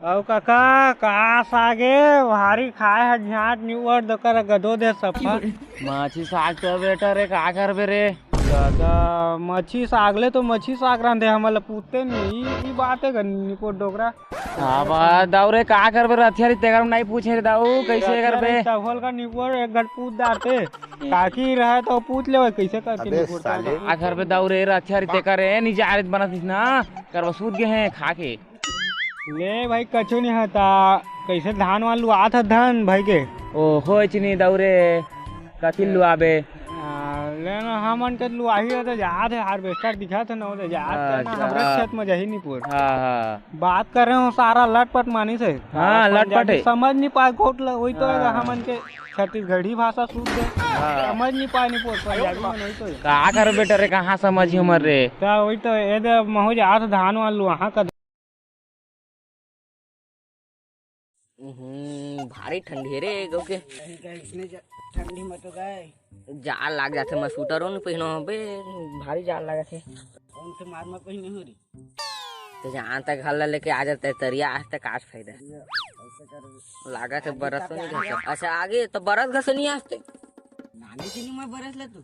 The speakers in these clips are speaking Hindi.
अहो काका कास आगे भारी खाए है झाट निवड दकर गदो दे सफा मच्छी साग तो बेटा रे का करबे रे काका मच्छी सागले तो मच्छी साग रांधे हमला पूछते नहीं ई बात है गन्नी को डोगरा अब दाऊ रे का करबे रथियारी तेगर नहीं पूछे रे दाऊ कैसे करबे चावल का निवड एक घट पूछ दाते काकी रहे तो पूछ ले कैसे करके निवड का करबे दाऊ रे रथियारी तेकर रे निजारित बनत ना करब सूत गे हैं खा के ले भाई कछु नहीं हता कैसे धान वान लुआ था धान भाई के ओ होय चिनी दाऊ रे कथि लुआबे लेना हमन के लुआही तो जात है हार्वेस्टर दिखा था ना तो जात हमरे खेत में जही नहीं पूर हां बात कर रहे हो सारा लटपट मानी से हां लटपट है समझ नहीं पाए कोट वही तो हमन के छत्तीसगढ़ी भाषा सूझ दे समझ नहीं पाए नहीं पोर पंजाबी में नहीं तो का कर बेटा रे कहां समझी हमर रे ता वही तो ए दे महो जात धान वान लुआ का भारी ठंडी रे गौ के ठंडी में तो गए जाल लाग जाते मैं स्वेटरों नहीं पहनो बे भारी जाल लगा थे कौन से मार में पहने हो रही तो जहाँ तक हल्ला लेके आ जाते तरिया आज तक आज फायदा लागा थे बरस तो नहीं घसा अच्छा आगे तो बरस घस नहीं आते नानी जी में बरस ले तू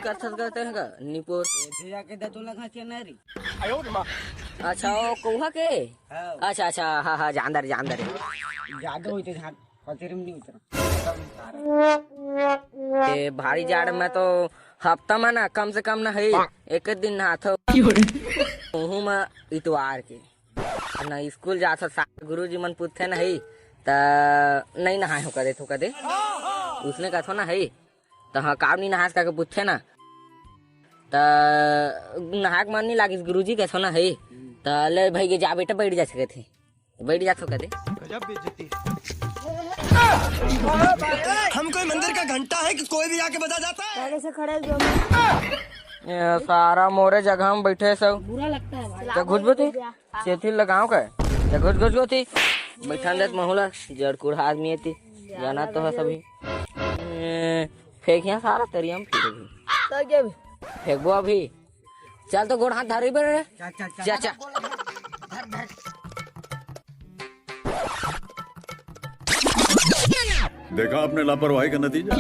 करते हैं का निपोर जाके दतो लगा के नरी अच्छा ओ कौहा के अच्छा अच्छा हाँ हाँ जानदार ज्यादा होते झाट पचरम नहीं उतरा ये भारी जाड़ में तो हफ्ता में ना कम से कम ना है एक दिन नहाथो में इतवार के ना स्कूल जाता गुरुजी मन पूछते ना है त नहीं नहाए हो कदे उसने कहा ना है तो हाँ काम नहीं नहा का पूछते ना त नहाक मन नहीं लागिस गुरुजी कैसो ना है त ले भाई के जा बेटा बैठ जा सके थे बैठ जा सके थे हम कोई मंदिर का घंटा है कि कोई भी आके बजा जाता है पहले से खड़े ये सारा मोरे जगह में बैठे सब बुरा लगता है भाई तो घुसबो थी सेथी लगाओ का तो घुस गो थी बैठन देत महुला जड़कुड़ आदमी थी जाना तो है सभी फेंकिया सारा तरिया में तो क्या भी फेंकबो अभी चल तो गोड़ हाथ धरी पे रे चाचा देखा आपने लापरवाही का नतीजा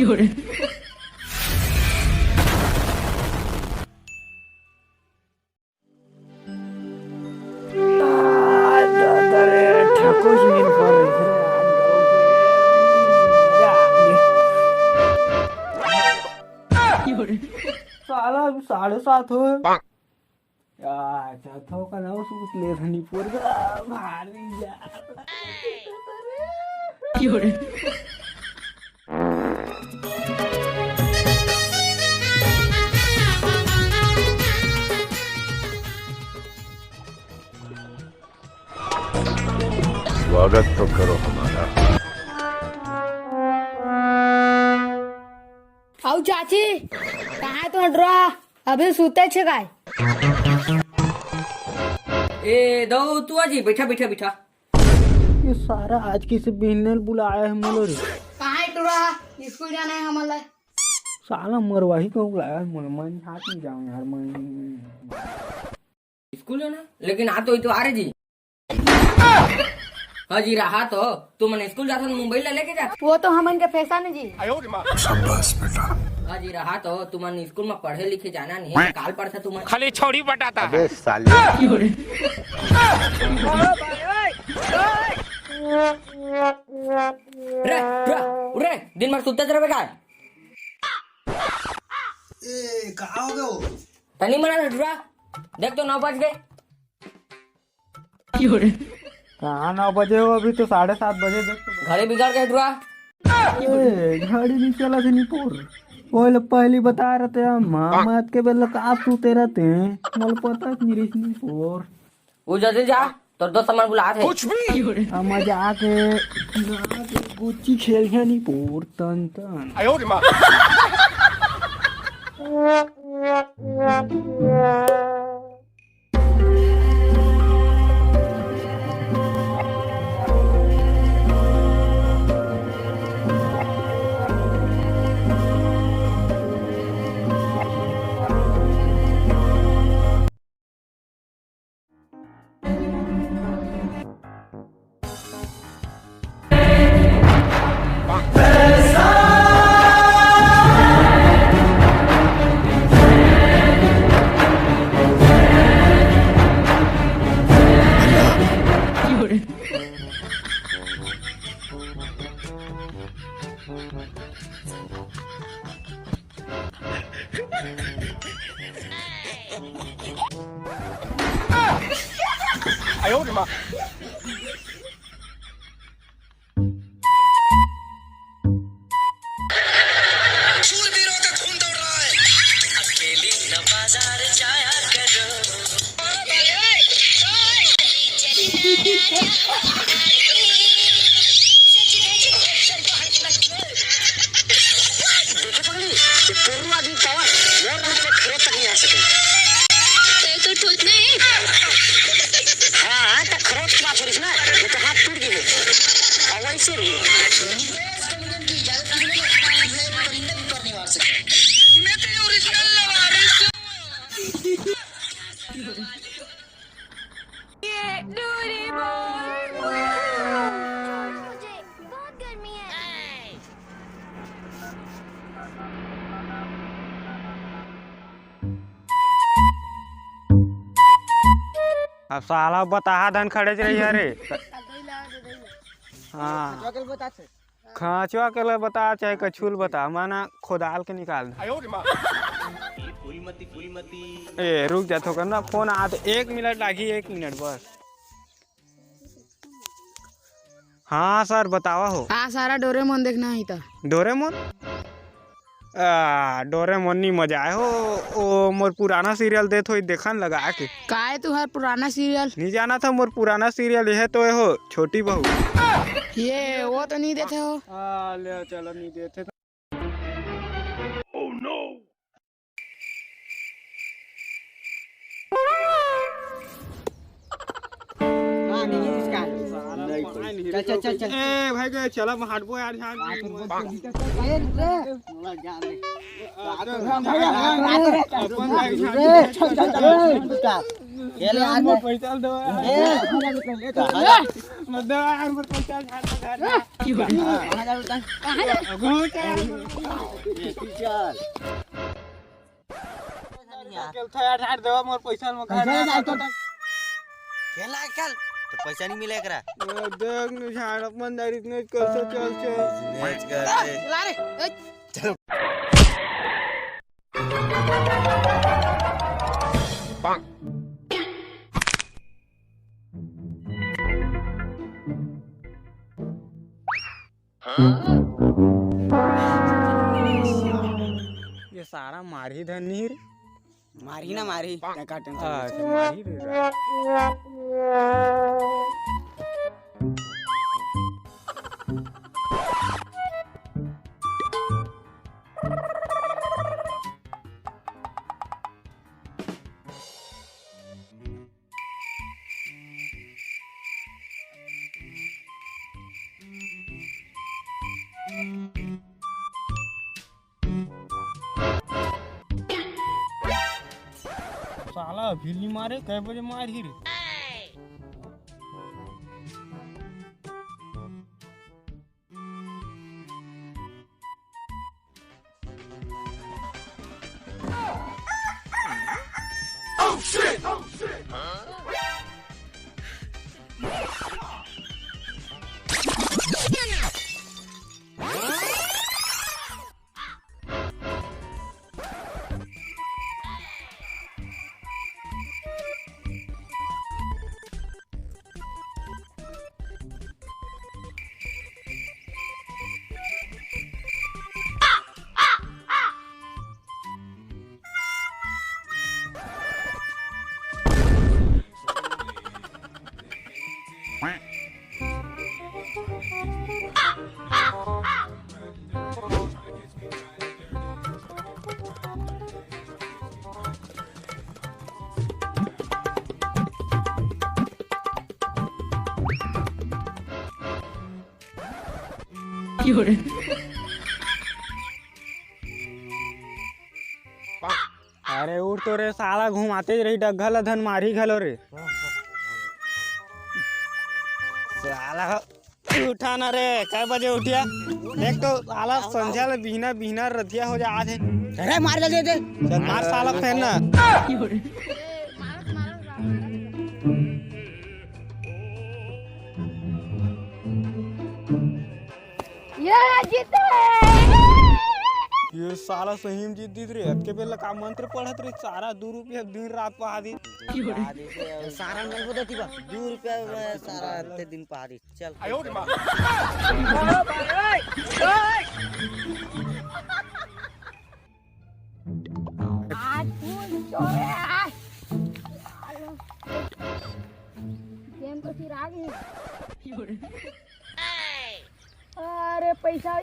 साला 7:30 हो अच्छा थो का ना सूस ले धनी पूर भारी जा स्वागत तो करो हमारा आओ चाची कहाँ तो हट रहा अभी सूते छे काय ए दो तू आजी बैठा बैठा बैठा ये सारा आज किसी बिनल बुलाया है मोलो रे कहाँ हट रहा स्कूल जाना है हमारा साला मरवाही को बुलाया है मोलो मन हाथ में जाऊं यार मन स्कूल है ना लेकिन आ तो आ रहे जी हाँ जी रहा तो तुम मैंने स्कूल जाता मुंबई ले लेके जा वो तो हमन के फैसा नहीं जी शाबाश बेटा हाँ जी रहा तो तुमने स्कूल में पढ़े लिखे जाना नहीं है काल पढ़ता तुम खाली छोड़ी बटाता है अबे साले रे रे रे दिन भर सुतते रहे का ए कहाँ हो गए हो तनी मना ढूंढा देख तो 9 बज गए कहाँ 9 बजे हो अभी तो 7:30 बजे देख घरे बिगाड़ के ढूंढा गाड़ी नहीं चला थे निपुर वो लोग पहले बता रहे थे मामा के बेला का सूते रहते हैं मोल पता नहीं निपुर वो जल्दी जा तो दो सामान बुला थे कुछ भी मजा के गुच्ची खेल गया निपुर तन तन आयो रे माँ शूरवीरों का खून दौड़ रहा है। अकेली न बाजार जाया करो। हाँ तो खरोच की बात हो रही ना, ये तो हाथ टूट गई है। और वैसे भी मैं तो ओरिजिनल लवारिस अब साला बताहा धन खड़े रही है रे। हाँ खाँचवा के लिए बता चाहे कछुल बता, माना खोदाल के निकाल दे। ए रुक जा थोड़ा ना, फोन आ तो 1 मिनट लागी, 1 मिनट बस। हाँ सर बतावा हो। हाँ सारा डोरेमोन देखना ही था। डोरेमोन डोरेमोन नहीं मजा आए हो। ओ मोर पुराना सीरियल दे थो देखन लगा के। का है तू हर पुराना सीरियल? नहीं जाना था मोर पुराना सीरियल यह तो हो छोटी बहू। ये वो तो नहीं देते हो। ले चलो नहीं देते तो। चल चल चल ए भाई के चला हटबो यार तो पैसा नहीं मिले करा। देख न झाड़ अपन दारी ने कैसे चल चल ये सारा मारी धनी मारी ना मारी क्या टेंशन। अच्छा मारी रे। साला अभी नहीं मारे, कै बजे मार ही रे। अरे उठ तो रे साला, घुमाते रही डग्घा ला धन मारी घलो रे। साला उठाना रे काय बजे उठिया देख तो साला संध्या ले बिहना बिहना रतिया हो जात है। अरे मार जल्दी दे चल मार साला फैन ना। ये जीते ये साला सही में जीत दी रे के बेला का मंत्र पढ़त रे सारा 2 रुपया दिन रात पढ़ा दी सारा नहीं होती बा 2 रुपया में सारा ते दिन पहाड़ी चल गेम तो फिर आ गई। अरे पैसा